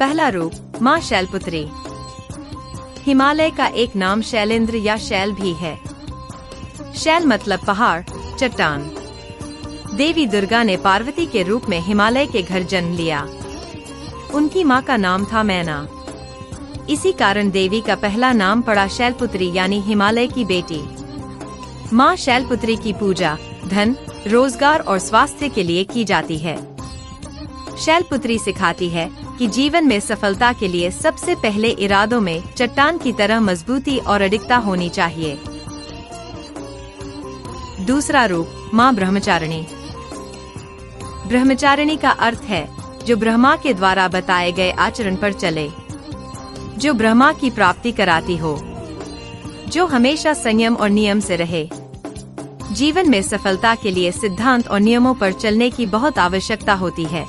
पहला रूप माँ शैलपुत्री। हिमालय का एक नाम शैलेंद्र या शैल भी है। शैल मतलब पहाड़, चट्टान। देवी दुर्गा ने पार्वती के रूप में हिमालय के घर जन्म लिया। उनकी माँ का नाम था मैना। इसी कारण देवी का पहला नाम पड़ा शैलपुत्री यानी हिमालय की बेटी। माँ शैलपुत्री की पूजा धन, रोजगार और स्वास्थ्य के लिए की जाती है। शैलपुत्री सिखाती है कि जीवन में सफलता के लिए सबसे पहले इरादों में चट्टान की तरह मजबूती और अडिगता होनी चाहिए। दूसरा रूप माँ ब्रह्मचारिणी। ब्रह्मचारिणी का अर्थ है जो ब्रह्मा के द्वारा बताए गए आचरण पर चले, जो ब्रह्मा की प्राप्ति कराती हो, जो हमेशा संयम और नियम से रहे। जीवन में सफलता के लिए सिद्धांत और नियमों पर चलने की बहुत आवश्यकता होती है।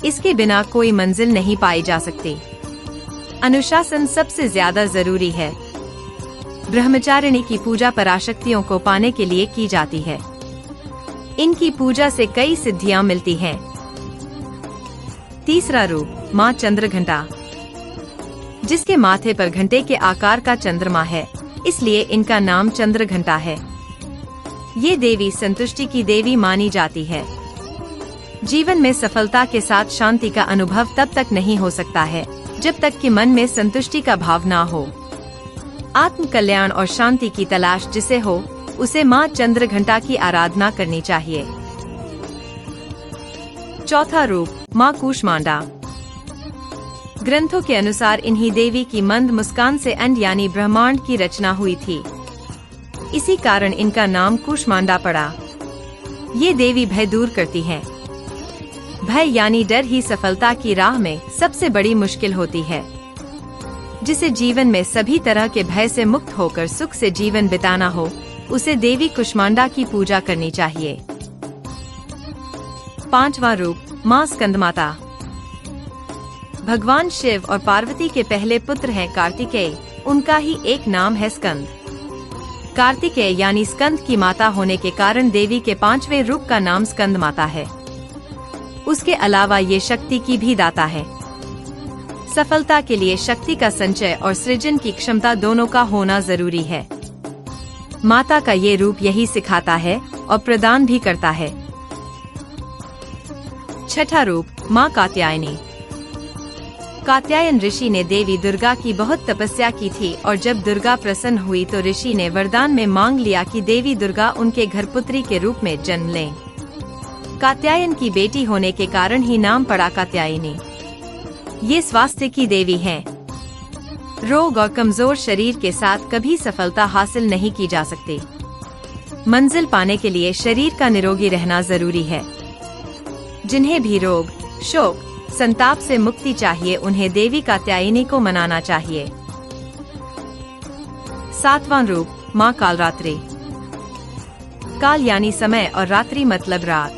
इसके बिना कोई मंजिल नहीं पाई जा सकती। अनुशासन सबसे ज्यादा जरूरी है। ब्रह्मचारिणी की पूजा पराशक्तियों को पाने के लिए की जाती है। इनकी पूजा से कई सिद्धियां मिलती हैं। तीसरा रूप माँ चंद्रघंटा। जिसके माथे पर घंटे के आकार का चंद्रमा है, इसलिए इनका नाम चंद्रघंटा है। ये देवी संतुष्टि की देवी मानी जाती है। जीवन में सफलता के साथ शांति का अनुभव तब तक नहीं हो सकता है जब तक कि मन में संतुष्टि का भाव ना हो। आत्म कल्याण और शांति की तलाश जिसे हो, उसे माँ चंद्रघंटा की आराधना करनी चाहिए। चौथा रूप माँ कूष्मांडा। ग्रंथों के अनुसार इन्हीं देवी की मंद मुस्कान से अंड यानी ब्रह्मांड की रचना हुई थी। इसी कारण इनका नाम कूष्मांडा पड़ा। ये देवी भय दूर करती हैं। भय यानी डर ही सफलता की राह में सबसे बड़ी मुश्किल होती है। जिसे जीवन में सभी तरह के भय से मुक्त होकर सुख से जीवन बिताना हो, उसे देवी कूष्मांडा की पूजा करनी चाहिए। पांचवा रूप माँ स्कंदमाता। भगवान शिव और पार्वती के पहले पुत्र हैं कार्तिकेय। उनका ही एक नाम है स्कंद। कार्तिकेय यानी स्कंद की माता होने के कारण देवी के पांचवें रूप का नाम स्कंद माता है। उसके अलावा ये शक्ति की भी दाता है। सफलता के लिए शक्ति का संचय और सृजन की क्षमता दोनों का होना जरूरी है। माता का ये रूप यही सिखाता है और प्रदान भी करता है। छठा रूप माँ कात्यायनी। कात्यायन ऋषि ने देवी दुर्गा की बहुत तपस्या की थी और जब दुर्गा प्रसन्न हुई तो ऋषि ने वरदान में मांग लिया कि देवी दुर्गा उनके घर पुत्री के रूप में जन्म लें। कात्यायन की बेटी होने के कारण ही नाम पड़ा कात्यायनी। ये स्वास्थ्य की देवी हैं। रोग और कमजोर शरीर के साथ कभी सफलता हासिल नहीं की जा सकती। मंजिल पाने के लिए शरीर का निरोगी रहना जरूरी है। जिन्हें भी रोग, शोक, संताप से मुक्ति चाहिए, उन्हें देवी कात्यायनी को मनाना चाहिए। सातवां रूप माँ कालरात्रि। काल यानी समय और रात्रि मतलब रात।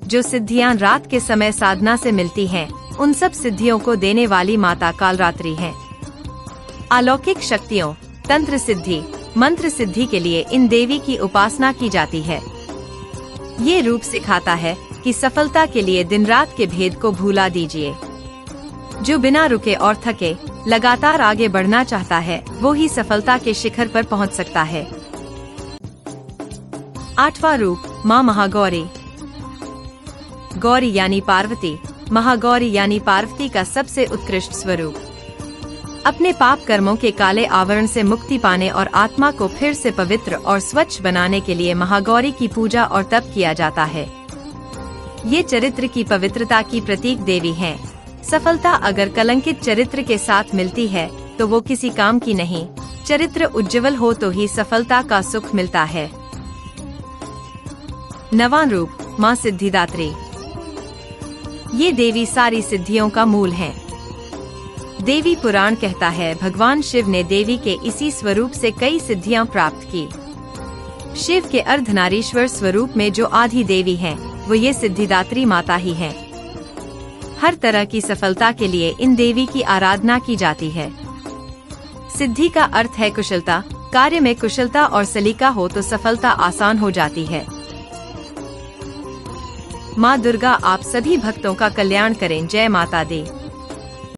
जो सिद्धियां रात के समय साधना से मिलती हैं, उन सब सिद्धियों को देने वाली माता कालरात्रि हैं। अलौकिक शक्तियों, तंत्र सिद्धि, मंत्र सिद्धि के लिए इन देवी की उपासना की जाती है। ये रूप सिखाता है कि सफलता के लिए दिन रात के भेद को भूला दीजिए। जो बिना रुके और थके लगातार आगे बढ़ना चाहता है, वो ही सफलता के शिखर पर पहुंच सकता है। आठवां रूप माँ महागौरी। गौरी यानी पार्वती, महागौरी यानी पार्वती का सबसे उत्कृष्ट स्वरूप। अपने पाप कर्मों के काले आवरण से मुक्ति पाने और आत्मा को फिर से पवित्र और स्वच्छ बनाने के लिए महागौरी की पूजा और तप किया जाता है। ये चरित्र की पवित्रता की प्रतीक देवी हैं। सफलता अगर कलंकित चरित्र के साथ मिलती है तो वो किसी काम की नहीं। चरित्र उज्ज्वल हो तो ही सफलता का सुख मिलता है। नवां रूप माँ सिद्धिदात्री। ये देवी सारी सिद्धियों का मूल है। देवी पुराण कहता है भगवान शिव ने देवी के इसी स्वरूप से कई सिद्धियां प्राप्त की। शिव के अर्धनारीश्वर स्वरूप में जो आदि देवी हैं, वो ये सिद्धिदात्री माता ही हैं। हर तरह की सफलता के लिए इन देवी की आराधना की जाती है। सिद्धि का अर्थ है कुशलता। कार्य में कुशलता और सलीका हो तो सफलता आसान हो जाती है। माँ दुर्गा आप सभी भक्तों का कल्याण करें। जय माता दी।